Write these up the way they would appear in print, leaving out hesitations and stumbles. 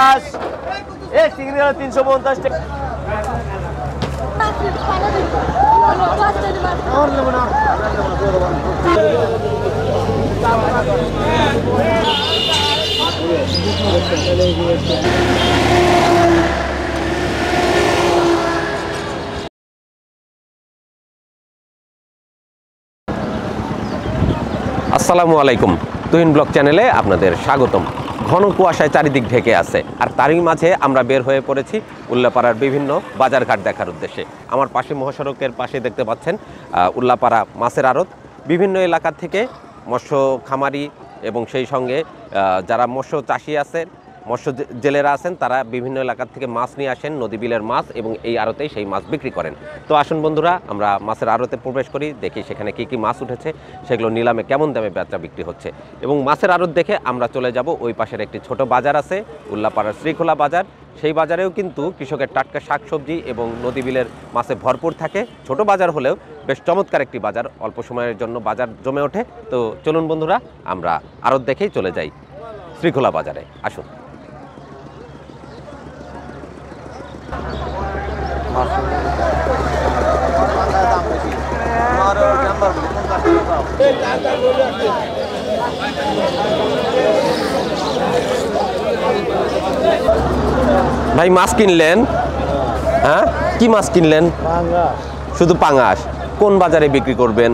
50 এই চিংড়ি হলো 350 টাকা। আসসালামু আলাইকুম, তুহিন ব্লগ চ্যানেলে আপনাদের স্বাগতম। ঘন কুয়াশায় চারিদিক ঢেকে আছে, আর তারই মাঝে আমরা বের হয়ে পড়েছি উল্লাপাড়ার বিভিন্ন বাজারঘাট দেখার উদ্দেশ্যে। আমার পাশে মহাসড়কের পাশে দেখতে পাচ্ছেন উল্লাপাড়া মাছের আড়ত। বিভিন্ন এলাকা থেকে মৎস্য খামারি এবং সেই সঙ্গে যারা মৎস্য চাষি আছেন, মৎস্য জেলেরা আছেন, তারা বিভিন্ন এলাকা থেকে মাছ নিয়ে আসেন, নদী বিলের মাছ, এবং এই আড়তেই সেই মাছ বিক্রি করেন। তো আসুন বন্ধুরা, আমরা মাছের আড়তে প্রবেশ করি, দেখি সেখানে কী কী মাছ উঠেছে, সেগুলো নিলামে কেমন দামে বেচা বিক্রি হচ্ছে। এবং মাছের আড়ত দেখে আমরা চলে যাব ওই পাশের একটি ছোট বাজার আছে, উল্লাপাড়ার শ্রীখোলা বাজার। সেই বাজারেও কিন্তু কৃষকের টাটকা শাকসবজি এবং নদী বিলের মাছে ভরপুর থাকে। ছোট বাজার হলেও বেশ চমৎকার একটি বাজার, অল্প সময়ের জন্য বাজার জমে ওঠে। তো চলুন বন্ধুরা, আমরা আড়ত দেখেই চলে যাই শ্রীখোলা বাজারে। আসুন। ভাই মাছ কিনলেন? হ্যাঁ, কি মাছ কিনলেন? শুধু পাঙাশ। কোন বাজারে বিক্রি করবেন?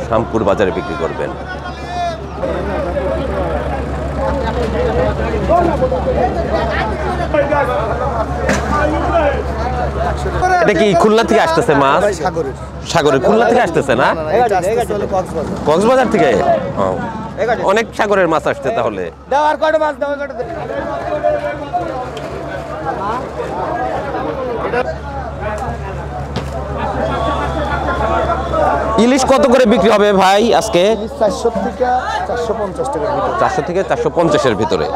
শ্যামপুর বাজারে বিক্রি করবেন। এটা কি খুলনা থেকে আসতেছে মাছ? সাগরের খুলনা থেকে আসতেছে না, কক্সবাজার থেকে। অনেক সাগরের মাছ আসছে তাহলে। ইলিশ কত করে বিক্রি হবে ভাই আজকে? 400 থেকে 450-এর ভিতরে।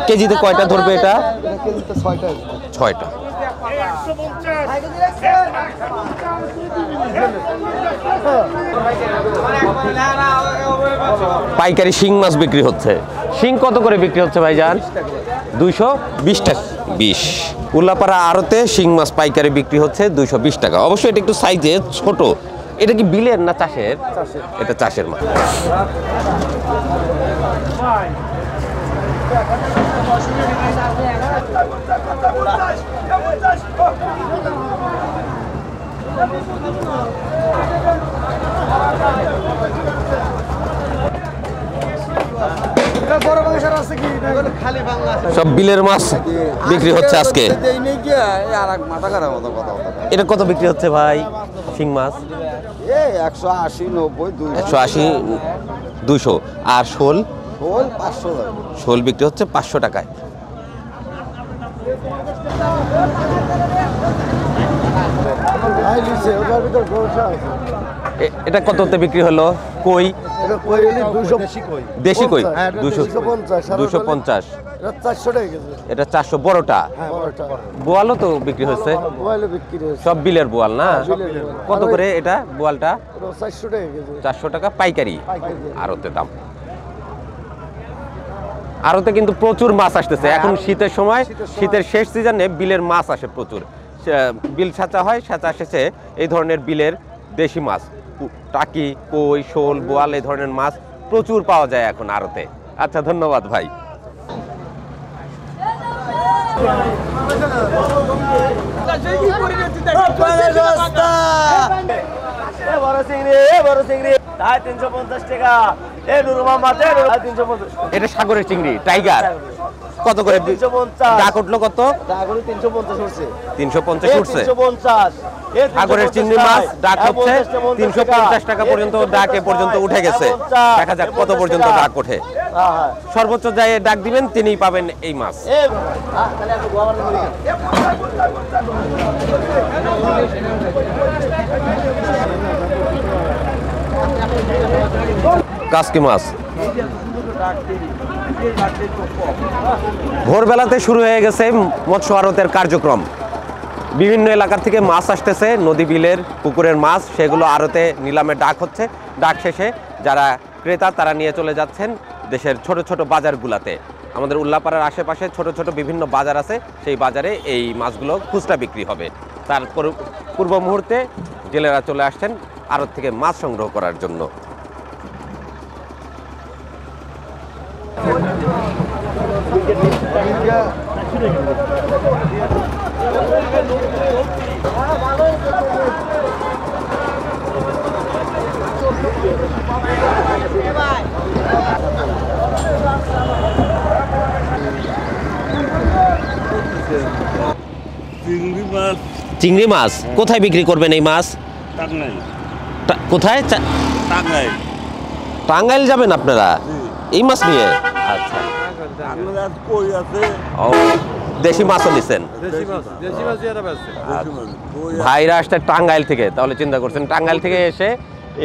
কেজিতে কয়টা ধরবে এটা? 6টা। পাইকারি শিং মাছ বিক্রি হচ্ছে। শিং কত করে বিক্রি হচ্ছে ভাইজান? 220 টাকা। 20 উল্লাপাড়া আড়তে শিং মাছ পাইকারি বিক্রি হচ্ছে 220 টাকা। অবশ্যই এটা একটু সাইজে ছোট। এটা কি বিলের না চাষের? এটা চাষের মাছ। সব বিলের মাছ বিক্রি হচ্ছে আজকে। এটা কত বিক্রি হচ্ছে ভাই শিং মাছ? 180, 90, 180, 200। আর শোল? 500 টাকা। শোল বিক্রি হচ্ছে 500 টাকায়। এটা কততে বিক্রি হলো? কই? দেশি কই 250। এটা 400 বড়টা। বোয়ালও তো বিক্রি হচ্ছে? সব বিলের বোয়াল না? কত করে এটা বোয়ালটা? 400 টাকা পাইকারি আড়তে দাম। আড়তে কিন্তু প্রচুর মাছ আসতেছে এখন শীতের সময়, শীতের শেষ সিজনে বিলের মাছ আসে প্রচুর। বিল ছাঁচা হয়, ছাঁচা শেষে এই ধরনের বিলের দেশি মাছ, টাকি, কই, শোল, বোয়াল, এই ধরনের মাছ প্রচুর পাওয়া যায় এখন আড়তে। আচ্ছা, ধন্যবাদ ভাই। এটা সাগরের চিংড়ি টাইগার। কত করে? ডাক উঠলো কত? 350 উঠছে। সাগরের চিংড়ি মাছ ডাক হচ্ছে 350 টাকা পর্যন্ত। ডাক এ পর্যন্ত উঠে গেছে, দেখা যাক কত পর্যন্ত ডাক ওঠে। সর্বোচ্চ যায় ডাক দিবেন, তিনিই পাবেন এই মাছ। কাসকি মাছ ভোরবেলাতে শুরু হয়ে গেছে মৎস্য আড়তের কার্যক্রম। বিভিন্ন এলাকা থেকে মাছ আসতেছে, নদী বিলের পুকুরের মাছ, সেগুলো আড়তে নিলামে ডাক হচ্ছে। ডাক শেষে যারা ক্রেতা তারা নিয়ে চলে যাচ্ছেন দেশের ছোট ছোট বাজারগুলোতে। আমাদের উল্লাপাড়ার আশেপাশে ছোট ছোট বিভিন্ন বাজার আছে, সেই বাজারে এই মাছগুলো খুচরা বিক্রি হবে। তার পূর্ব মুহূর্তে জেলেরা চলে আসছেন আড়ত থেকে মাছ সংগ্রহ করার জন্য। চিংড়ি মাছ কোথায় বিক্রি করবেন এই মাছ? কোথায়? টাঙ্গাইল যাবেন আপনারা এই মাছ নিয়ে? আচ্ছা, ও দেশি মাছও নিছেন? ভাইরা আসছে টাঙ্গাইল থেকে, তাহলে চিন্তা করছেন টাঙ্গাইল থেকে এসে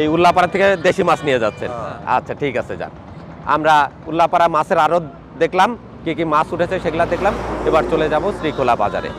এই উল্লাপাড়া থেকে দেশি মাছ নিয়ে যাচ্ছেন। আচ্ছা ঠিক আছে, যান। আমরা উল্লাপাড়া মাছের আড়ত দেখলাম, কি কি মাছ উঠেছে সেগুলা দেখলাম। এবার চলে যাব শ্রীখোলা বাজারে।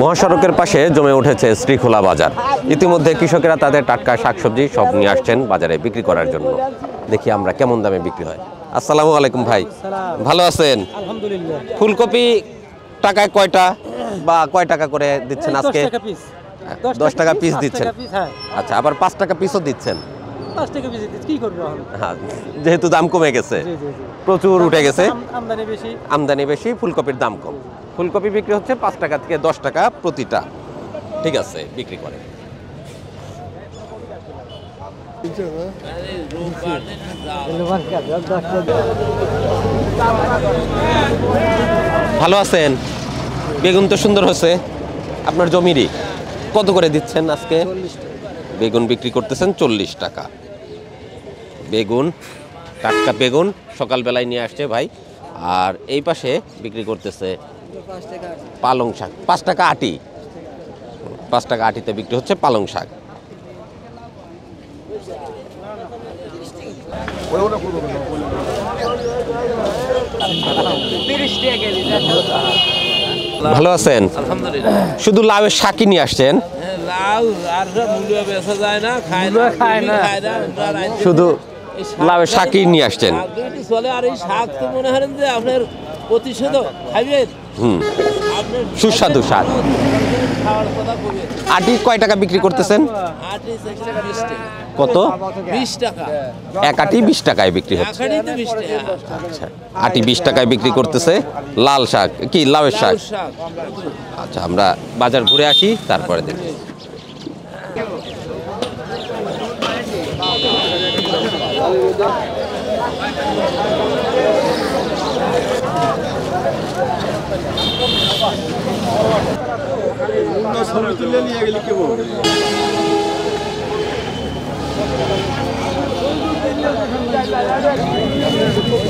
মহাসড়কের পাশে জমে উঠেছে শ্রীখোলা বাজার। ইতিমধ্যে কৃষকেরা তাদের টাটকা শাকসবজি সব নিয়ে আসছেন বাজারে বিক্রি করার জন্য। দেখি আমরা কেমন দামে বিক্রি হয়। আসসালামু আলাইকুম ভাই, ভালো আছেন? আলহামদুলিল্লাহ। ফুলকপি টাকায় কয়টা বা কয় টাকা করে দিচ্ছেন আজকে? 10 টাকা পিস দিচ্ছেন? আচ্ছা, আবার 5 টাকা পিসও দিচ্ছেন? 5 টাকা পিস দিচ্ছি, কি করব এখন? হ্যাঁ, যেহেতু দাম কমে গেছে, প্রচুর উঠে গেছে, আমদানি বেশি, ফুলকপির দাম কম। ফুলকপি বিক্রি হচ্ছে 5 টাকা থেকে 10 টাকা প্রতিটা। ঠিক আছে, বিক্রি করে। ভালো আছেন? বেগুন তো সুন্দর হয়েছে আপনার জমিরই। কত করে দিচ্ছেন আজকে? বেগুন বিক্রি করতেছেন 40 টাকা। বেগুন, টাটকা বেগুন সকালবেলায় নিয়ে আসছে ভাই। আর এই পাশে বিক্রি করতেছে পালং শাক, 5 টাকা আটি। 5 টাকা আটিতে বিক্রি হচ্ছে পালং শাক। ভালো আছেন? শুধু লাউয়ের শাকই নিয়ে আসছেন? শুধু লাউয়ের শাকই নিয়ে আসছেন? সুস্বাদু শাক। আটি কয় টাকা বিক্রি করতেছেন? কত? 20 টাকা। এক আটি 20 টাকায় বিক্রি হচ্ছে। আচ্ছা, আটি 20 টাকায় বিক্রি করতেছে লাল শাক, কি লাউয়ের শাক। আচ্ছা, আমরা বাজার ঘুরে আসি, তারপরে দেখি।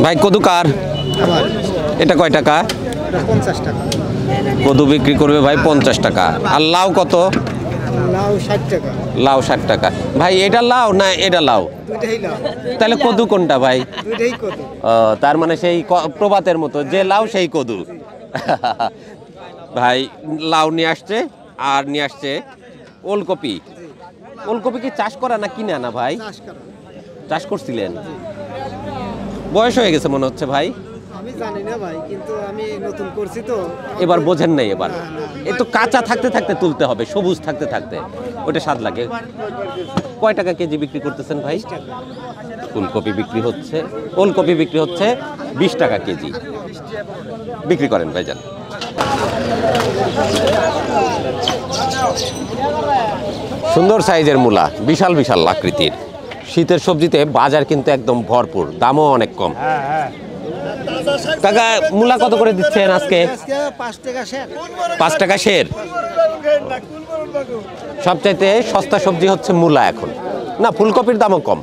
ভাই কদু কার? এটা কয় টাকা? 50 টাকা। কদু বিক্রি করবে ভাই 50 টাকা। আর লাউ কত? লাউ 60 টাকা। লাউ 60 টাকা। ভাই এটা লাউ না এটা লাউ? দুইটাই লাউ। তাহলে কদু কোনটা ভাই? দুইটাই কত? তার মানে সেই প্রবাতের মতো, যে লাউ সেই কদু। ভাই লাউ নিয়ে আসছে, আর নিয়ে আসছে ওলকপি। ওলকপি কি চাষ করা না কিনে আনা ভাই? চাষ করছিলেন? বয়স হয়ে গেছে মনে হচ্ছে ভাই। আমি জানি না ভাই, কিন্তু আমি নতুন করছি তো। এবার বোঝেন নাই? এবার এ তো কাঁচা থাকতে থাকতে তুলতে হবে, সবুজ থাকতে থাকতে, ওটা স্বাদ লাগে। কয় টাকা কেজি বিক্রি করতেছেন ভাই? ফুলকপি বিক্রি হচ্ছে, ওলকপি বিক্রি হচ্ছে 20 টাকা কেজি। বিক্রি করেন ভাইজান। সুন্দর সাইজের মূলা, বিশাল বিশাল আকৃতির। শীতের সবজিতে বাজার কিন্তু একদম ভরপুর, দামও অনেক কম। কাকা মূলা কত করে দিচ্ছেন আজকে? 5 টাকা শের। 5 টাকা শের। সবচাইতে সস্তা সবজি হচ্ছে মূলা এখন। না, ফুলকপির দামও কম।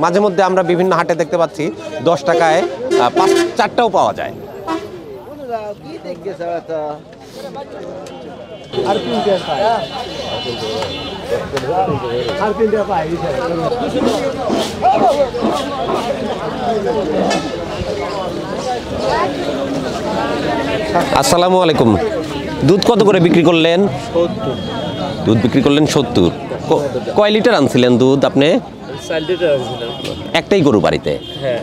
মাঝে মধ্যে আমরা বিভিন্ন হাটে দেখতে পাচ্ছি 10 টাকায় 4টাও পাওয়া যায়। আসসালামু আলাইকুম। দুধ কত করে বিক্রি করলেন? 70। দুধ বিক্রি করলেন 70। কয় লিটার আনছিলেন দুধ আপনি? 4 লিটার আনছিলাম। একটাই গরু বাড়িতে? হ্যাঁ।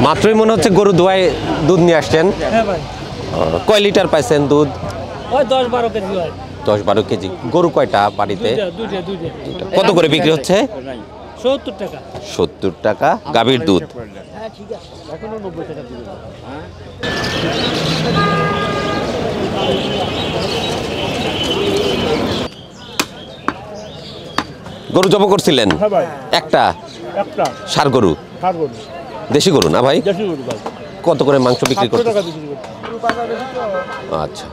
মাত্রই মনে হচ্ছে গরু দোয়ায় দুধ নিয়ে আসছেন। হ্যাঁ ভাই, কয় লিটার পাইছেন দুধ? ওই 10-12 কেজি হয়। 10-12 কেজি। গরু কয়টা বাড়িতে? দুইটা। কত করে বিক্রি হচ্ছে? 70 টাকা। 70 টাকা গাভীর দুধ। গরু জব করছিলেন? একটা ষাঁড় গরু, দেশি গরু না ভাই? কত করে মাংস বিক্রি করতে? আচ্ছা,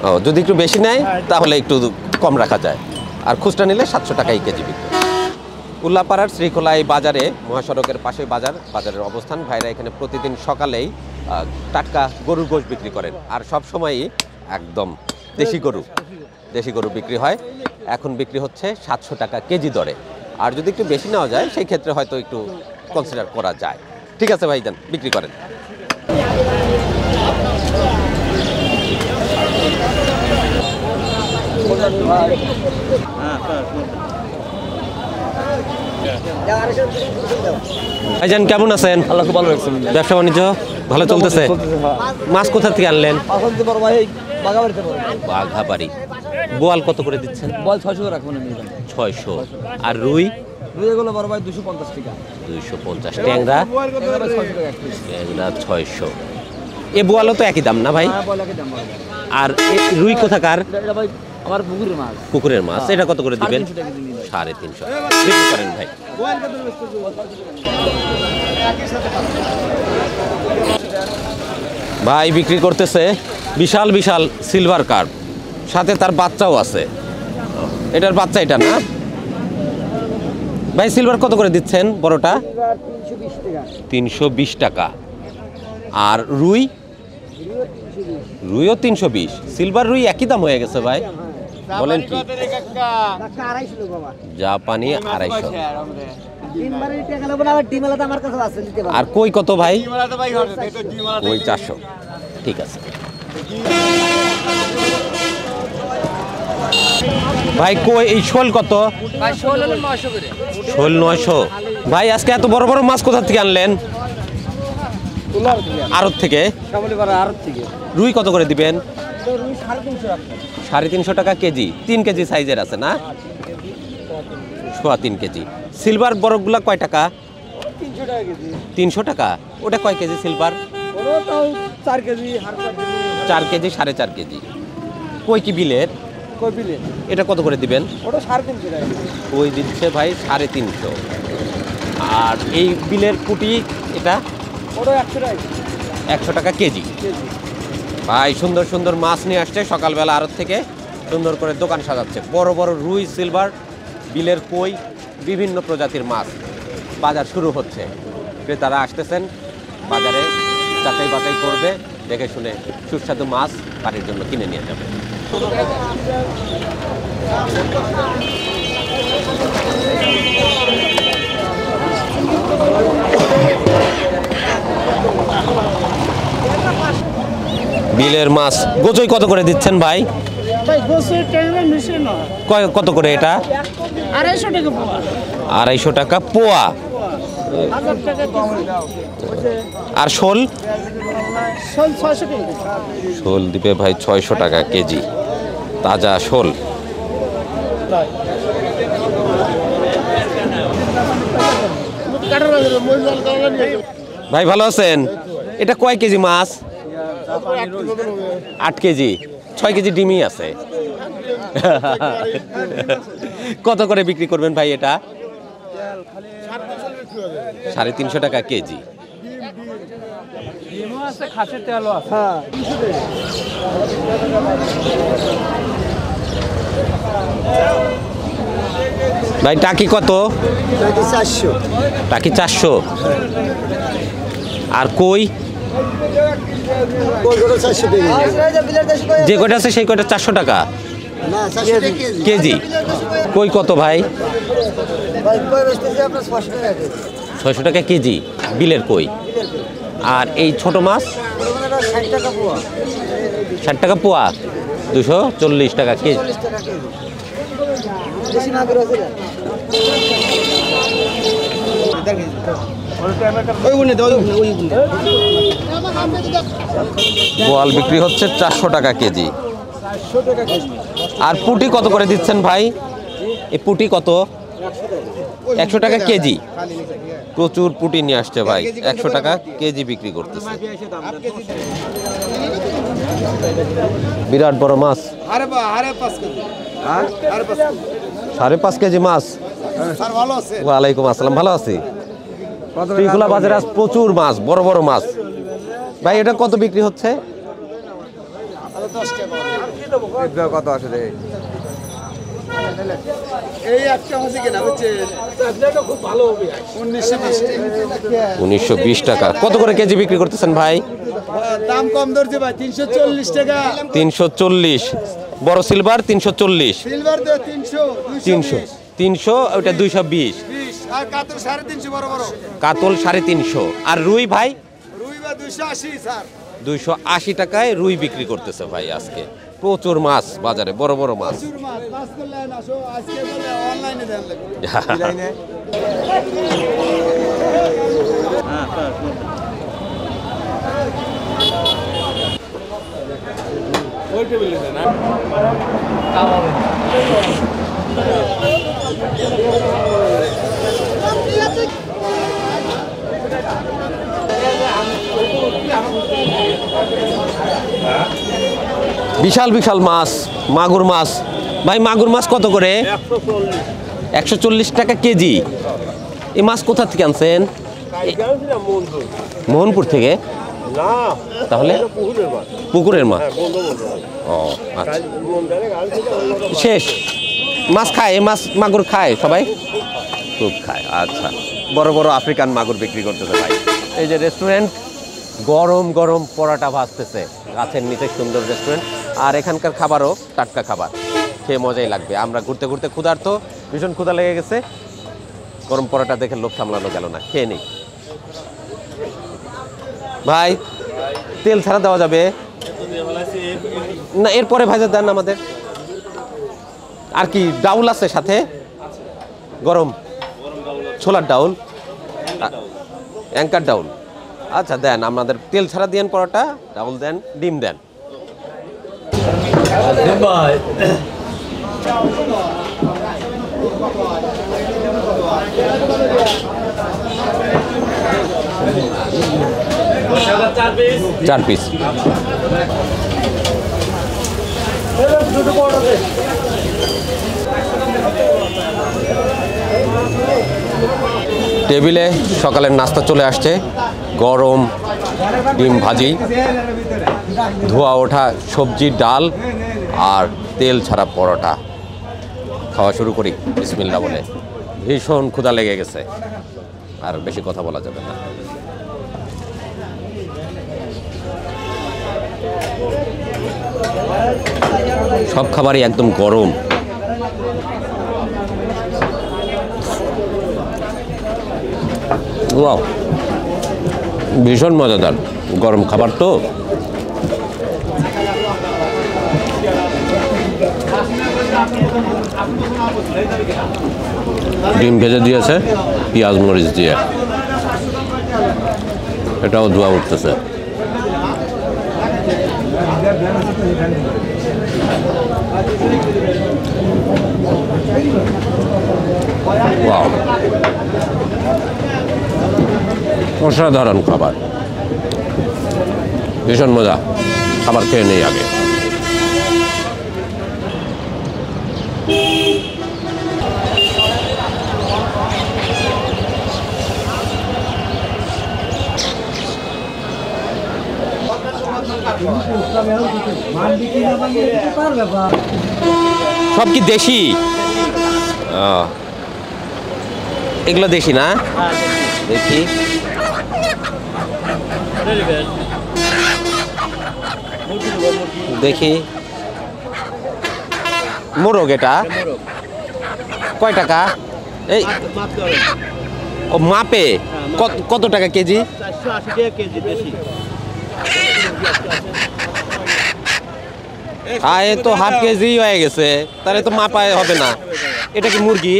ও যদি একটু বেশি নেয় তাহলে একটু কম রাখা যায়, আর খুচরা নিলে 700 টাকাই কেজি বিক্রি। উল্লাপাড়ার শ্রীখোলা এই বাজারে, মহাসড়কের পাশে বাজারের অবস্থান। ভাইরা এখানে প্রতিদিন সকালেই টাটকা গরুর গোশত বিক্রি করেন, আর সব সময়ই একদম দেশি গরু বিক্রি হয়। এখন বিক্রি হচ্ছে 700 টাকা কেজি দরে, আর যদি একটু বেশি নেওয়া যায় সেই ক্ষেত্রে হয়তো একটু কনসিডার করা যায়। ঠিক আছে ভাইজান, বিক্রি করেন। ভাইজান কেমন আছেন? আল্লাহ খুব ভালো রাখছেন। ব্যবসা বাণিজ্য ভালো চলতেছে? মাছ কোথা থেকে আনলেন? বাঘাবাড়ি। বোয়াল কত করে দিচ্ছেন? বল 600 করে রাখবেন আমি। 600। আর রুই? রুই এগুলো বড় ভাই 250 টাকা। 250। ট্যাংরা? ট্যাংরা 600 টাকা এক পিস। ট্যাংরা 600। এ বোয়ালও তো একই দাম না ভাই? হ্যাঁ, বল একই দাম ভাই। আর রুই কোথাকার? এটা ভাই আমার পুকুরের মাছ। পুকুরের মাছ। এটা কত করে দিবেন? 350 টাকা দিন ভাই। 350। বিক্রি করেন ভাই। ভাই বিক্রি করতেছে বিশাল বিশাল সিলভার কার্প, সাথে তার বাচ্চাও আছে। এটার বাচ্চা এটা না ভাই? সিলভার কত করে দিচ্ছেন বড়টা? 320 টাকা। আর রুইও 320। সিলভার রুই একই দাম হয়ে গেছে ভাই, বলেন কি? জাপানি 250। আর কই কত ভাই? ওই 400। ঠিক আছে ভাই। কই এই শোল কত? শোল 900। ভাই আজকে এত বড় বড় মাছ কোথা থেকে আনলেন? আড়ত থেকে। রুই কত করে দিবেন? 350 টাকা কেজি। 3 কেজি সাইজের আছে না? 3.5 কেজি। সিলভার বরফগুলা কয় টাকা? 300 টাকা। ওটা কয় KG silver? 4 KG. 4 KG 4.5 KG. কই কি বিলের? এটা কত করে দিবেন? ওটা 350 টাকা। ওই দিচ্ছে ভাই 350। আর এই বিলের পুটি এটা? ওটা 100 টাকা। 100 টাকা কেজি। ভাই সুন্দর সুন্দর মাছ নিয়ে আসছে সকালবেলা আড়ত থেকে, সুন্দর করে দোকান সাজাচ্ছে। বড় বড় রুই, সিলভার, বিলের কই, বিভিন্ন প্রজাতির মাছ। বাজার শুরু হচ্ছে, ক্রেতারা আসতেছেন বাজারে, যাচাই বাছাই করবে, দেখে শুনে সুস্বাদু মাছ বাড়ির জন্য কিনে নিয়ে যাবে। বিলের মাছ গোচই কত করে দিচ্ছেন ভাই? কত করে এটা? 250 টাকা পোয়া। 250 টাকা পোয়া। আর শোল? শোল 600 টাকা। শোল দিবে ভাই 600 টাকা কেজি, তাজা শোল। ভাই ভালো আছেন? এটা কয় কেজি মাছ? 8 কেজি। 6 কেজি ডিমই আছে। কত করে বিক্রি করবেন ভাই এটা? 350 টাকা কেজি। ডিমও আছে, খাসির তেলও আছে। ভাই টাকি কত? 400। টাকি 400। আর কই? কলকাতা 400 টাকা। যে কয়টা আছে সেই কয়টা 400 টাকা না 400 টাকা কেজি। কই কত ভাই? ভাই কই বেচতেছে আপনার 600 টাকা কেজি। 600 টাকা কেজি বিলের কই। আর এই ছোট মাছ? 60 টাকা পোয়া। 60 টাকা পোয়া। 240 টাকা কেজি। 40 টাকা কেজি। বেশি না করে আছে। ওই গুনে দাও, ওই গুনে। বোয়াল বিক্রি হচ্ছে 400 টাকা কেজি। 400 টাকা কেজি। আর পুঁটি কত করে দিচ্ছেন ভাই? এই পুঁটি কত? 100 টাকা কেজি। প্রচুর পুঁটি নিয়ে আসছে ভাই, 100 টাকা কেজি বিক্রি করতেছে। বিরাট বড় মাছ। আরে 5 কেজি। হ্যাঁ? আরে 5 কেজি। 5.5 কেজি মাছ। স্যার ভালো আছে? ওয়ালাইকুম আসসালাম, ভালো আছি। শ্রীখোলা বাজারে আজ প্রচুর মাছ, বড় বড় মাছ। ভাই এটা কত বিক্রি হচ্ছে? 10 টাকা। কত আছে রে? এই একটা হচ্ছে কিনা বুঝছেন? চাকরিটা খুব ভালো হবে। 1920 টাকা। কত করে কেজি বিক্রি করতেছেন ভাই? দাম কম ধরছে ভাই, 340 টাকা। 340। বড় সিলভার 340। সিলভার দে 300, 300 300 ওটা 220। 20 আর কাতল 350 বড় বড়। কাতল 350। আর রুই ভাই? রুই বা 280 স্যার। 280 টাকায় রুই বিক্রি করতেছে ভাই আজকে। প্রচুর মাছ বাজারে, বড় বড় মাছ। প্রচুর মাছ, মাছ করলে না সো আজকে বলে অনলাইনে দেন লাগবে। ওই টেবিলে দেন। বিশাল বিশাল মাছ, মাগুর মাছ। ভাই মাগুর মাছ কত করে? 140 টাকা কেজি। এই মাছ কোথা থেকে আনছেন? মোহনপুর থেকে? তাহলে পুকুরের মাছ। ও আচ্ছা, শেষ। মাছ খায়, এই মাছ মাগুর খায় সবাই? খুব খায়। আচ্ছা, বড় বড় আফ্রিকান মাগুর বিক্রি করতেছে ভাই। এই যে রেস্টুরেন্ট, গরম গরম পরোটা ভাজতেছে, গাছের নিচে সুন্দর রেস্টুরেন্ট। আর এখানকার খাবারও টাটকা খাবার, খেয়ে মজাই লাগবে। আমরা ঘুরতে ঘুরতে ক্ষুধার্ত, ভীষণ ক্ষুধা লেগে গেছে। গরম পরোটা দেখে লোভ সামলানো গেল না, খেয়ে নেই। ভাই তেল ছাড়া দেওয়া যাবে না? এরপরে ভাজা দেন আমাদের। আর কি ডাউল আছে সাথে? গরম ছোলার ডাউল, অ্যাঙ্কার ডাউল। আচ্ছা দেন, আমাদের তেল ছাড়া দিয়েন পরোটা, ডাউল দেন, ডিম দেন। চার পিস। টেবিলে সকালের নাস্তা চলে আসছে, গরম ডিম ভাজি, ধোয়া ওঠা সবজি, ডাল আর তেল ছাড়া পরোটা। খাওয়া শুরু করি বিসমিল্লাহ বলে। ভীষণ ক্ষুধা লেগে গেছে, আর বেশি কথা বলা যাবে না। সব খাবারই একদম গরম। ওয়াও, ভীষণ মজাদার গরম খাবার তো। ডিম ভেজে দিয়েছে পেঁয়াজ মরিচ দিয়ে, এটাও ধোয়া উঠতেছে। ওয়াও, অসাধারণ খাবার, ভীষণ মজা। খাবার খেয়ে নেই আগে। সব কি দেশি? ও, এগুলো দেশি না? দেখি দেখি মোরগ, এটা কয় টাকা? এই ও মাপে কত টাকা কেজি? 480 টাকা কেজি দেশি। এ তো হাফ কেজি হয়ে গেছে, তাহলে তো মাপায় হবে না। এটা কি মুরগি?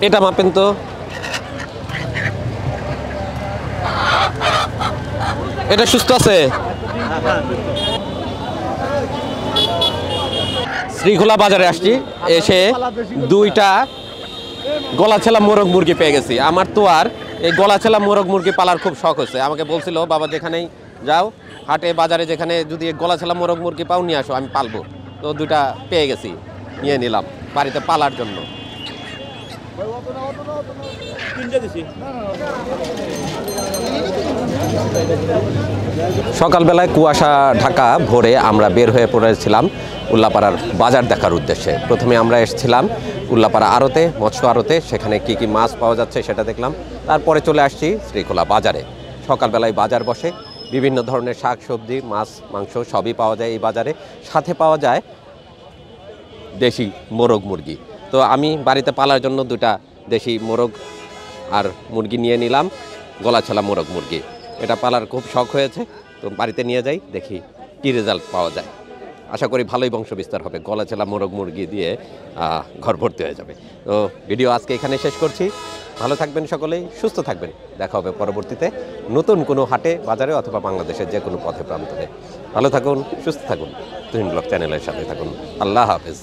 এটা মাপেন তো। এটা সুস্থ আছে? শ্রীখোলা বাজারে আসছি, এসে দুইটা গলাছেলা মোরগ মুরগি পেয়ে গেছি। আমার তো আর এই গলাছেলা মোরগ মুরগি পালার খুব শখ হচ্ছে। আমাকে বলছিল বাবা যেখানেই যাও হাটে বাজারে যেখানে যদি গলাছেলা মোরগ মুরগি পাও নিয়ে আসো, আমি পালবো। তো দুইটা পেয়ে গেছি, নিয়ে নিলাম বাড়িতে পালার জন্য। সকালবেলায় কুয়াশা ঢাকা ভোরে আমরা বের হয়ে পড়েছিলাম উল্লাপাড়ার বাজার দেখার উদ্দেশ্যে। প্রথমে আমরা এসেছিলাম উল্লাপাড়া আড়তে, মৎস্য আড়তে, সেখানে কি কি মাছ পাওয়া যাচ্ছে সেটা দেখলাম। তারপরে চলে আসছি শ্রীখোলা বাজারে। সকালবেলায় বাজার বসে, বিভিন্ন ধরনের শাক সবজি, মাছ মাংস সবই পাওয়া যায় এই বাজারে। সাথে পাওয়া যায় দেশি মোরগ মুরগি। তো আমি বাড়িতে পালার জন্য দুটা দেশি মোরগ আর মুরগি নিয়ে নিলাম, গলাছালা মোরগ মুরগি। এটা পালার খুব শখ হয়েছে, তো বাড়িতে নিয়ে যাই, দেখি কী রেজাল্ট পাওয়া যায়। আশা করি ভালোই বংশ বিস্তার হবে। গলাছালা মোরগ মুরগি দিয়ে ঘর ভর্তি হয়ে যাবে। তো ভিডিও আজকে এখানে শেষ করছি। ভালো থাকবেন সকলেই, সুস্থ থাকবেন। দেখা হবে পরবর্তীতে নতুন কোনো হাটে, বাজারে অথবা বাংলাদেশের যে কোনো পথে প্রান্তরে। ভালো থাকুন, সুস্থ থাকুন, তুহিন ব্লগ চ্যানেলের সাথে থাকুন। আল্লাহ হাফেজ।